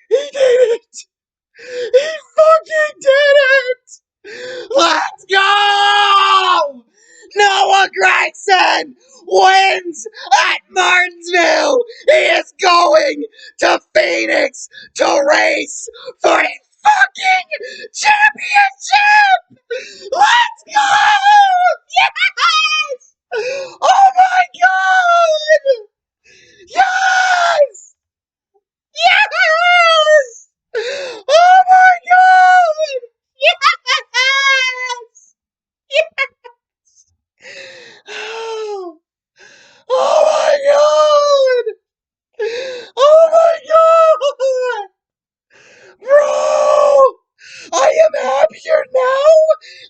He did it! He fucking did it! Let's go! Noah Gragson wins at Martinsville! He is going to Phoenix to race for a fucking championship! Let's go! Yes! Oh my god! Yes! Yes! Oh my god! Yes! Yes! Oh my god! Oh my god! Bro! I am happier now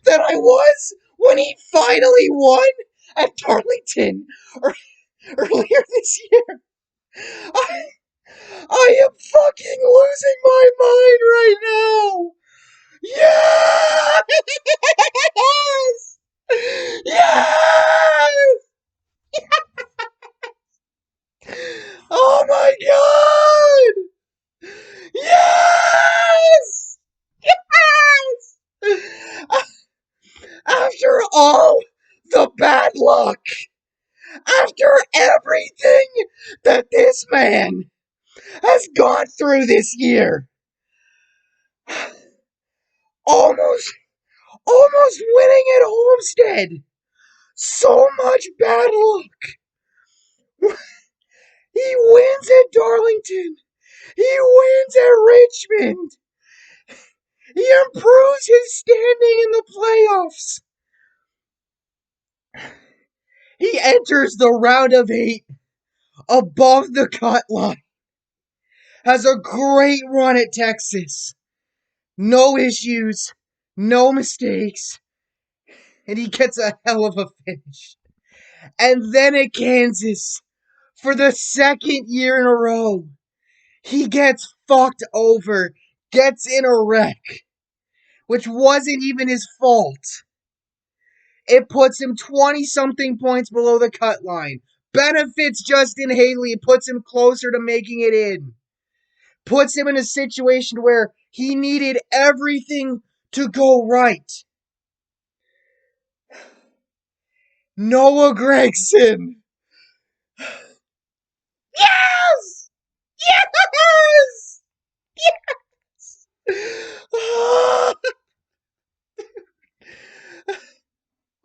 than I was when he finally won at Darlington earlier this year. I am fucking losing my mind right now. Yes! Yes! Oh my god! Yes! Yes! After all the bad luck, after everything that this man has gone through this year, almost winning at Homestead. So much bad luck. He wins at Darlington. He wins at Richmond. He improves his standing in the playoffs. He enters the round of 8 above the cut line. Has a great run at Texas. No issues, no mistakes, and he gets a hell of a finish. And then at Kansas, for the second year in a row, he gets fucked over, gets in a wreck, which wasn't even his fault. It puts him 20-something points below the cut line. Benefits Justin Haley, puts him closer to making it in. Puts him in a situation where he needed everything to go right. Noah Gragson. Yes! Yes! Yes!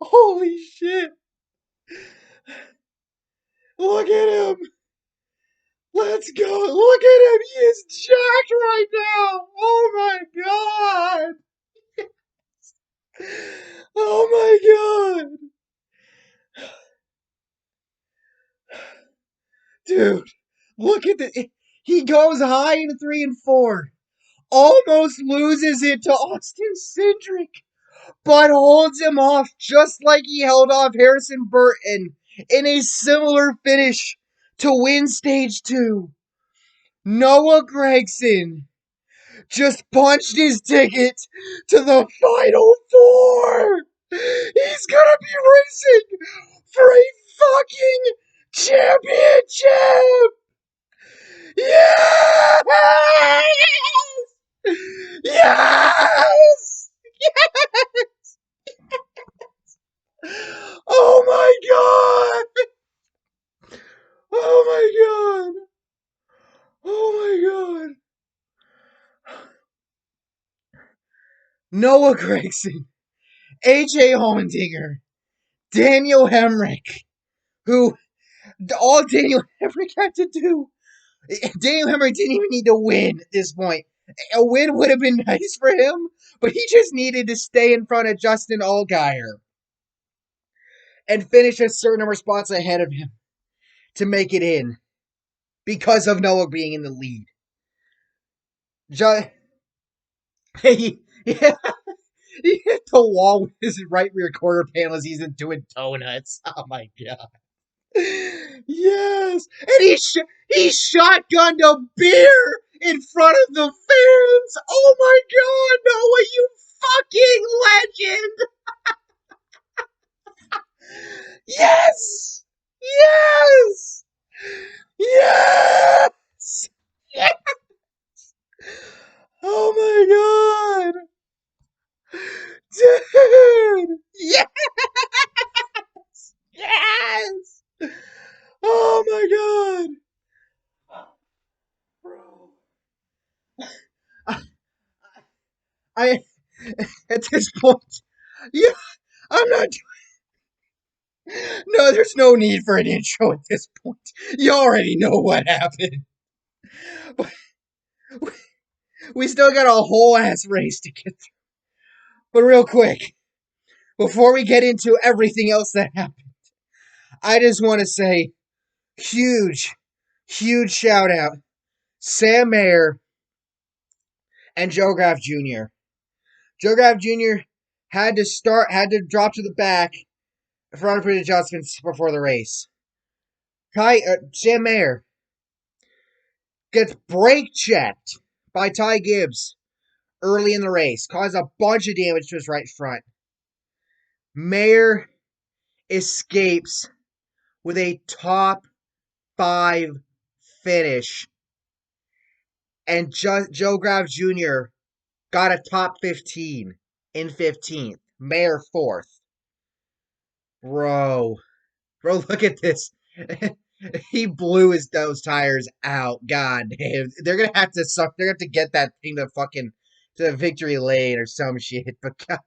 Holy shit. Look at him. Let's go. Look at him. He is jacked right now. Oh my god. Oh my god. Dude, look at the. He goes high in 3 and 4. Almost loses it to Austin Cindric, but holds him off just like he held off Harrison Burton in a similar finish to win stage 2. Noah Gragson just punched his ticket to the Final Four. He's gonna be racing for a fucking championship. Yes! Yes! Yes! Oh my god! Oh my god! Oh my god! Noah Gragson, AJ Allmendinger, Daniel Hemric, who all Daniel Hemric had to do, Daniel Hemric didn't even need to win at this point. A win would have been nice for him, but he just needed to stay in front of Justin Allgaier and finish a certain number of spots ahead of him to make it in because of Noah being in the lead. He hit the wall with his right rear quarter panel as he's doing donuts. Oh my god. Yes! And he shotgunned a beer in front of the fans! Oh my god, Noah, you fucking legend! Yes! Yes! Yes! Yes! Dude! Yes! Yes! Oh my god! Bro. I at this point, yeah, I'm not. No, there's no need for an intro at this point. You already know what happened. But we still got a whole ass race to get through. But real quick, before we get into everything else that happened, I just want to say huge, huge shout out Sam Mayer and Joe Graf Jr. Joe Graf Jr. had to drop to the back for unpredicted adjustments before the race. Sam Mayer gets brake checked by Ty Gibbs early in the race, caused a bunch of damage to his right front. Mayer escapes with a top 5 finish, and Joe Graf Jr. got a top 15 in 15th. Mayer 4th. Bro, look at this. He blew those tires out. God damn, they're gonna have to suck. They're gonna have to get that thing to the victory lane or some shit. But God,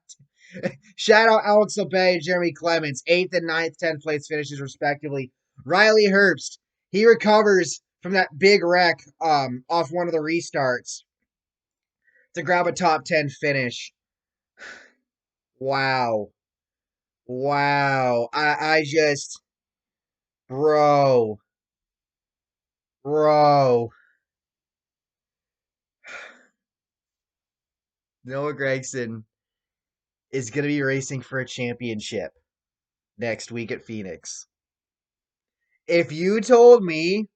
shout out Alex Obey and Jeremy Clements, 8th and 9th, 10th place finishes respectively. Riley Herbst, he recovers from that big wreck off one of the restarts to grab a top 10 finish. Wow. Wow. I just, bro. Bro. Noah Gragson is going to be racing for a championship next week at Phoenix. If you told me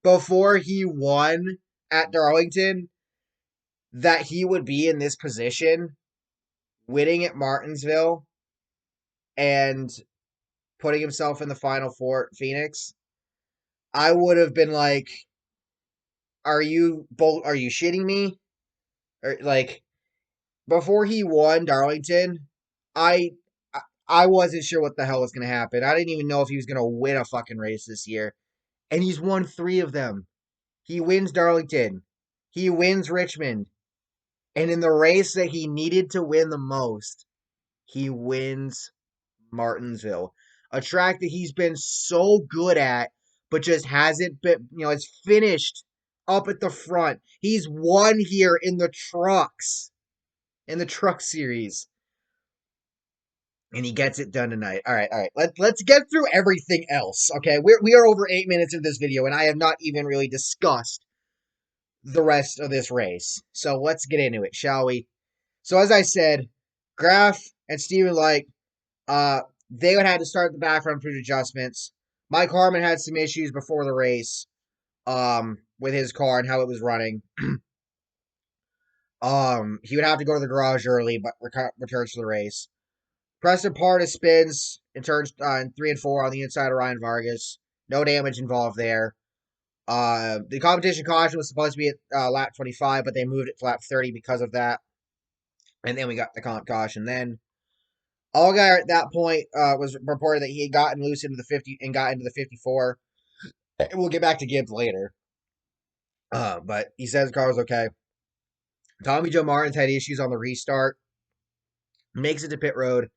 before he won at Darlington that he would be in this position, winning at Martinsville and putting himself in the final four at Phoenix, I would have been like, are you shitting me? Or like, before he won Darlington, I I wasn't sure what the hell was going to happen. I didn't even know if he was going to win a fucking race this year. And he's won 3 of them. He wins Darlington. He wins Richmond. And in the race that he needed to win the most, he wins Martinsville. A track that he's been so good at, but just hasn't been, it's finished up at the front. He's won here in the truck series. And he gets it done tonight. All right. Let's get through everything else. Okay, we are over 8 minutes into this video, and I have not even really discussed the rest of this race. So let's get into it, shall we? So as I said, Graf and Steven Light, they would have to start the back run for adjustments. Mike Harmon had some issues before the race, with his car and how it was running. He would have to go to the garage early, but returns to the race. Preston Partis spins in turns in 3 and 4 on the inside of Ryan Vargas. No damage involved there. The competition caution was supposed to be at lap 25, but they moved it to lap 30 because of that. And then we got the comp caution. Then Allgaier at that point was reported that he had gotten loose into the 50 and got into the 54. We'll get back to Gibbs later. But he says the car was okay. Tommy Joe Martins had issues on the restart. Makes it to pit road.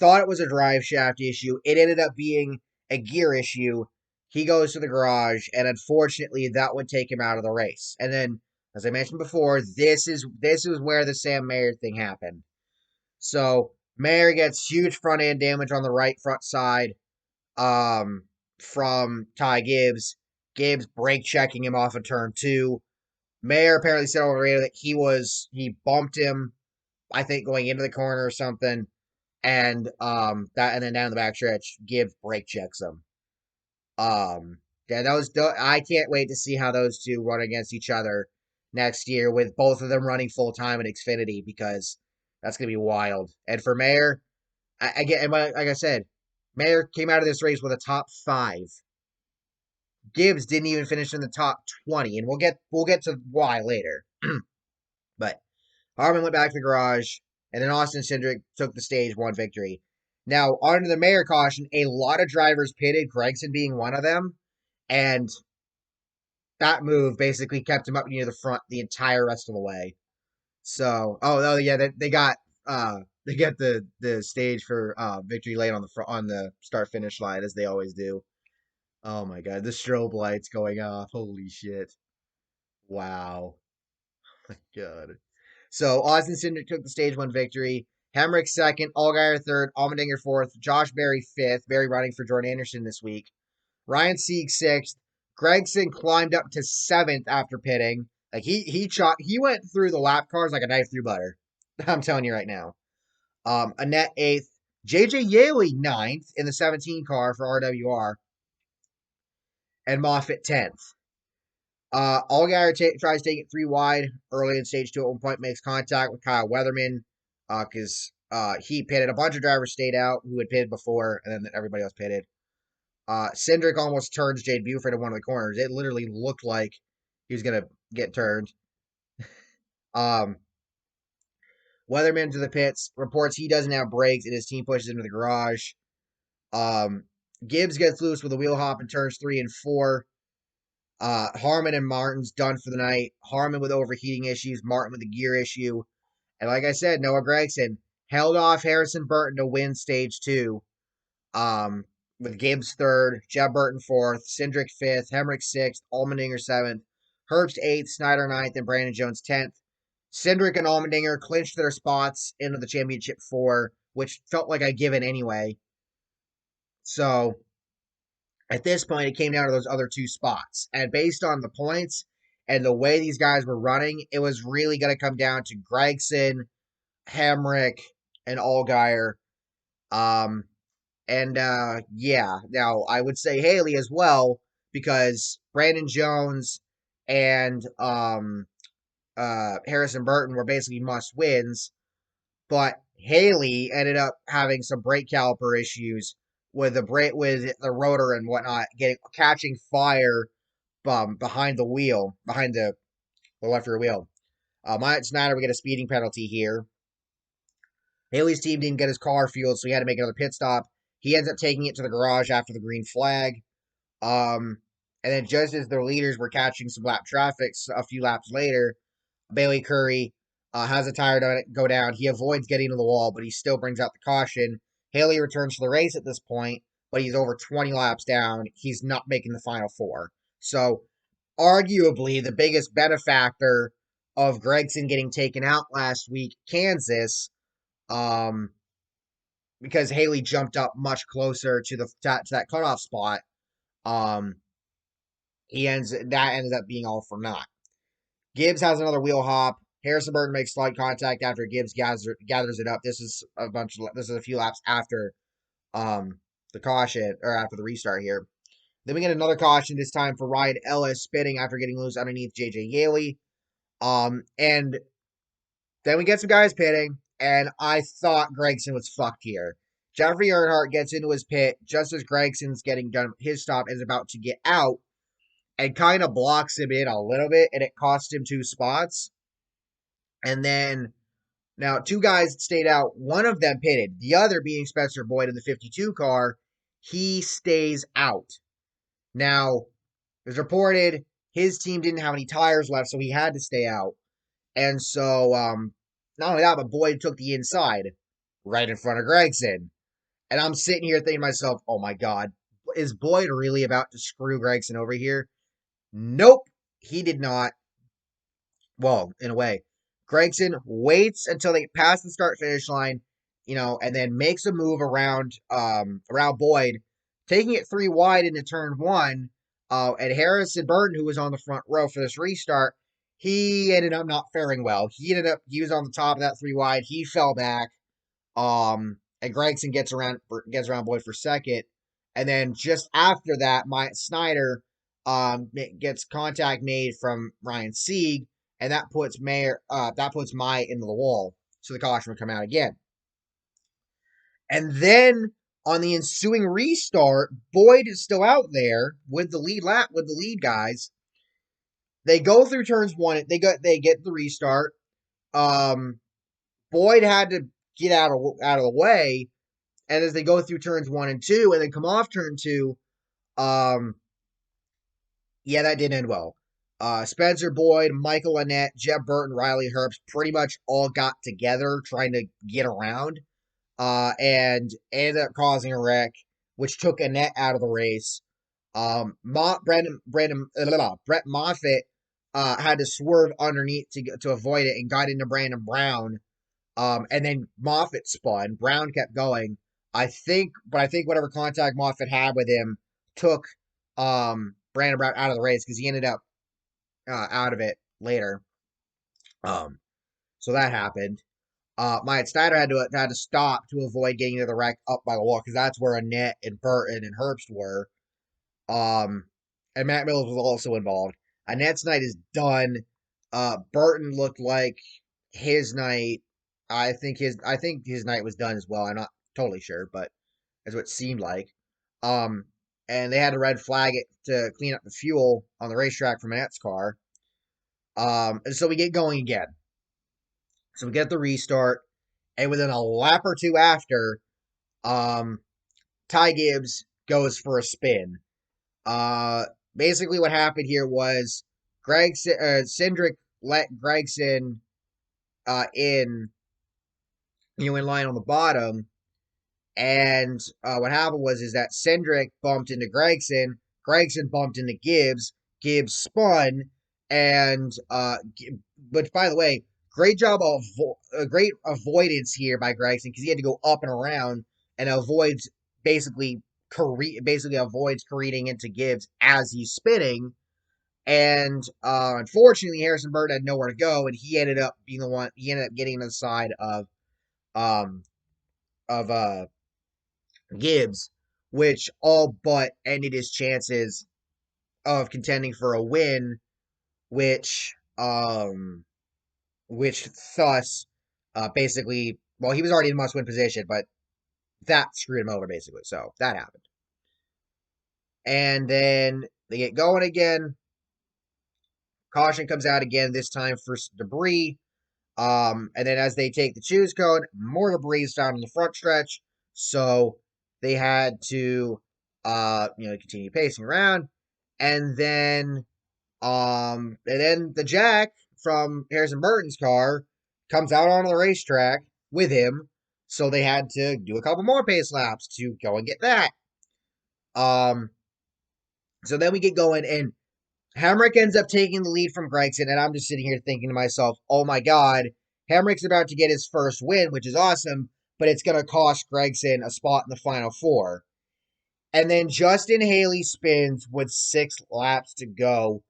Thought it was a drive shaft issue. It ended up being a gear issue. He goes to the garage, and unfortunately, that would take him out of the race. And then, as I mentioned before, this is where the Sam Mayer thing happened. So Mayer gets huge front end damage on the right front side, from Ty Gibbs. Gibbs brake checking him off of turn 2. Mayer apparently said over the radio that he bumped him, I think, going into the corner or something. And and then down the backstretch, Gibbs brake checks him. Yeah, I can't wait to see how those two run against each other next year with both of them running full time in Xfinity, because that's gonna be wild. And for Mayer, like I said, Mayer came out of this race with a top 5. Gibbs didn't even finish in the top 20, and we'll get to why later. But Harmon went back to the garage. And then Austin Cindric took the stage 1 victory. Now, on to the mayor caution, a lot of drivers pitted, Gragson being one of them. And that move basically kept him up near the front the entire rest of the way. So, oh yeah, they got they get the stage for victory lane on the front on the start finish line as they always do. Oh my god, the strobe lights going off. Holy shit. Wow. My god. So Austin Cindric took the stage 1 victory. Hemric second, Allgaier third, Allmendinger fourth, Josh Berry fifth. Berry running for Jordan Anderson this week. Ryan Sieg sixth. Gragson climbed up to seventh after pitting. Like he went through the lap cars like a knife through butter. I'm telling you right now. Annette eighth. JJ Yaley ninth in the 17 car for RWR. And Moffitt 10th. Allgaier tries to take it 3 wide early in stage 2 at one point, makes contact with Kyle Weatherman because he pitted. A bunch of drivers stayed out who had pitted before, and then everybody else pitted. Cindric almost turns Jade Buford in one of the corners. It literally looked like he was going to get turned. Weatherman to the pits, reports he doesn't have brakes, and his team pushes him to the garage. Gibbs gets loose with a wheel hop in turns 3 and 4. Harmon and Martin's done for the night. Harmon with overheating issues, Martin with a gear issue. And like I said, Noah Gragson held off Harrison Burton to win stage 2. With Gibbs third, Jeb Burton fourth, Cindric fifth, Hemric sixth, Allmendinger seventh, Herbst eighth, Snyder ninth, and Brandon Jones 10th. Cindric and Allmendinger clinched their spots into the championship 4, which felt like a given anyway. So at this point, it came down to those other 2 spots. And based on the points and the way these guys were running, it was really going to come down to Gragson, Hemric, and Allgaier. Yeah, now I would say Haley as well because Brandon Jones and Harrison Burton were basically must wins, but Haley ended up having some brake caliper issues with the rotor and whatnot, catching fire behind the wheel, behind the left rear wheel. Myatt Snyder would get a speeding penalty here. Haley's team didn't get his car fueled, so he had to make another pit stop. He ends up taking it to the garage after the green flag. And then just as their leaders were catching some lap traffic a few laps later, Bailey Curry has a tire go down. He avoids getting to the wall, but he still brings out the caution. Haley returns to the race at this point, but he's over 20 laps down. He's not making the final 4. So, arguably, the biggest benefactor of Gragson getting taken out last week, Kansas, because Haley jumped up much closer to that cutoff spot. That ends up being all for naught. Gibbs has another wheel hop. Harrison Burton makes slight contact after Gibbs gathers it up. This is a few laps after the caution or after the restart here. Then we get another caution, this time for Ryan Ellis spinning after getting loose underneath JJ Yaley. And then we get some guys pitting, and I thought Gragson was fucked here. Jeffrey Earnhardt gets into his pit just as Gregson's getting done his stop and is about to get out, and kind of blocks him in a little bit, and it cost him 2 spots. And then, now 2 guys stayed out. One of them pitted. The other, being Spencer Boyd in the 52 car, he stays out. Now, it was reported his team didn't have any tires left, so he had to stay out. And so, not only that, but Boyd took the inside right in front of Gragson. And I'm sitting here thinking to myself, oh my God, is Boyd really about to screw Gragson over here? Nope, he did not. Well, in a way. Gragson waits until they pass the start finish line, and then makes a move around Boyd, taking it 3 wide into turn 1. And Harrison Burton, who was on the front row for this restart, he ended up not faring well. He was on the top of that 3 wide. He fell back. And Gragson gets around Boyd for second. And then just after that, Myatt Snyder gets contact made from Ryan Sieg, and that puts Myatt into the wall. So the caution would come out again. And then on the ensuing restart, Boyd is still out there with the lead guys. They go through turns 1. They get the restart. Boyd had to get out of the way, and as they go through turns 1 and 2, and then come off turn 2, um, yeah, that didn't end well. Spencer Boyd, Michael Annett, Jeb Burton, Riley Herbst pretty much all got together trying to get around, and ended up causing a wreck, which took Annett out of the race. Brett Moffitt had to swerve underneath to avoid it and got into Brandon Brown. And then Moffitt spun. Brown kept going. I think whatever contact Moffitt had with him took Brandon Brown out of the race because he ended up out of it later. Um, so that happened. Myatt Snyder had to stop to avoid getting into the wreck up by the wall because that's where Annett and Burton and Herbst were. Um, and Matt Mills was also involved. Annett's night is done. Burton looked like his night. I think his night was done as well. I'm not totally sure, but that's what it seemed like. Um, and they had to red flag it to clean up the fuel on the racetrack from Annette's car. And so we get going again. So we get the restart, and within a lap or two after, um, Ty Gibbs goes for a spin. Uh, Basically, what happened here was Cindric let Gragson in, in line on the bottom, and what happened was is that Cindric bumped into Gragson, Gragson bumped into Gibbs, Gibbs spun, and but by the way, great job of great avoidance here by Gragson because he had to go up and around and avoids basically basically avoids careening into Gibbs as he's spinning. And unfortunately, Harrison Burton had nowhere to go, and he ended up being the one. He ended up getting on the side um, of Gibbs, which all but ended his chances of contending for a win, which which thus basically, well, he was already in must-win position, but that screwed him over basically. So that happened, and then they get going again. Caution comes out again, this time for debris. And then as they take the choose code, more debris is found in the front stretch. So they had to, continue pacing around. And then the Jack from Harrison Burton's car comes out onto the racetrack with him. So they had to do a couple more pace laps to go and get that. Um, so then we get going, and Hemric ends up taking the lead from Gragson, and I'm just sitting here thinking to myself, oh my god, Hemric's about to get his first win, which is awesome, but it's going to cost Gragson a spot in the Final Four. And then Justin Haley spins with 6 laps to go,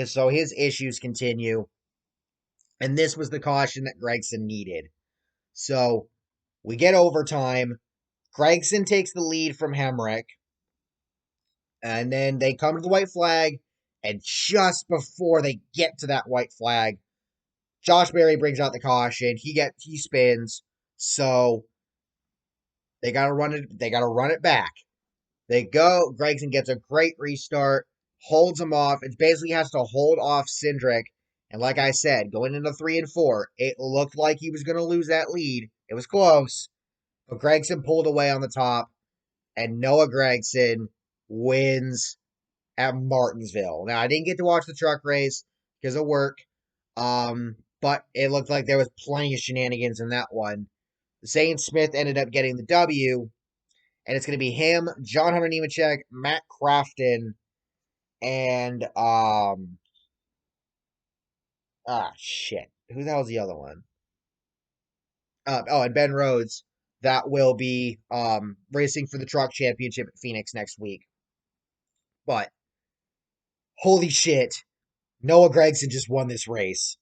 so his issues continue. And this was the caution that Gragson needed. So we get overtime. Gragson takes the lead from Hemric, and then they come to the white flag, and just before they get to that white flag, Josh Berry brings out the caution. He spins, so they gotta run it. They gotta run it back. They go. Gregson gets a great restart, holds him off. It basically has to hold off Cindric. And like I said, going into 3 and 4, it looked like he was gonna lose that lead. It was close, but Gregson pulled away on the top, and Noah Gragson wins at Martinsville. Now I didn't get to watch the truck race because of work. But it looked like there was plenty of shenanigans in that one. Zane Smith ended up getting the W, and it's going to be him, John Hunter Nemechek, Matt Crafton, and shit, who the hell's the other one? And Ben Rhodes that will be racing for the truck championship at Phoenix next week. But holy shit, Noah Gragson just won this race.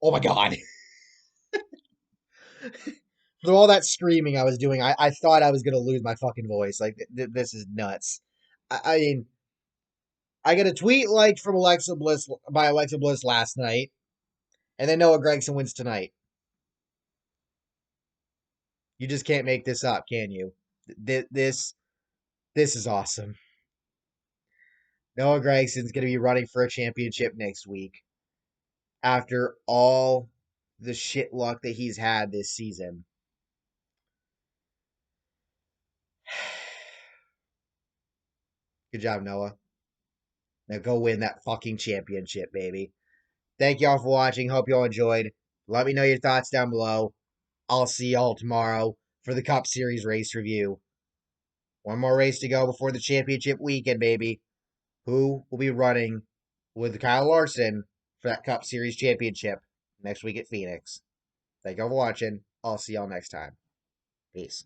Oh my god. Through all that screaming I was doing, I thought I was going to lose my fucking voice. Like, this is nuts. I mean, I got a tweet liked from Alexa Bliss by Alexa Bliss last night, and then Noah Gragson wins tonight. You just can't make this up, can you? This is awesome. Noah Gragson's going to be running for a championship next week after all the shit luck that he's had this season. Good job, Noah. Now go win that fucking championship, baby. Thank y'all for watching. Hope y'all enjoyed. Let me know your thoughts down below. I'll see y'all tomorrow for the Cup Series race review. One more race to go before the championship weekend, baby. Who will be running with Kyle Larson for that Cup Series championship next week at Phoenix? Thank y'all for watching. I'll see y'all next time. Peace.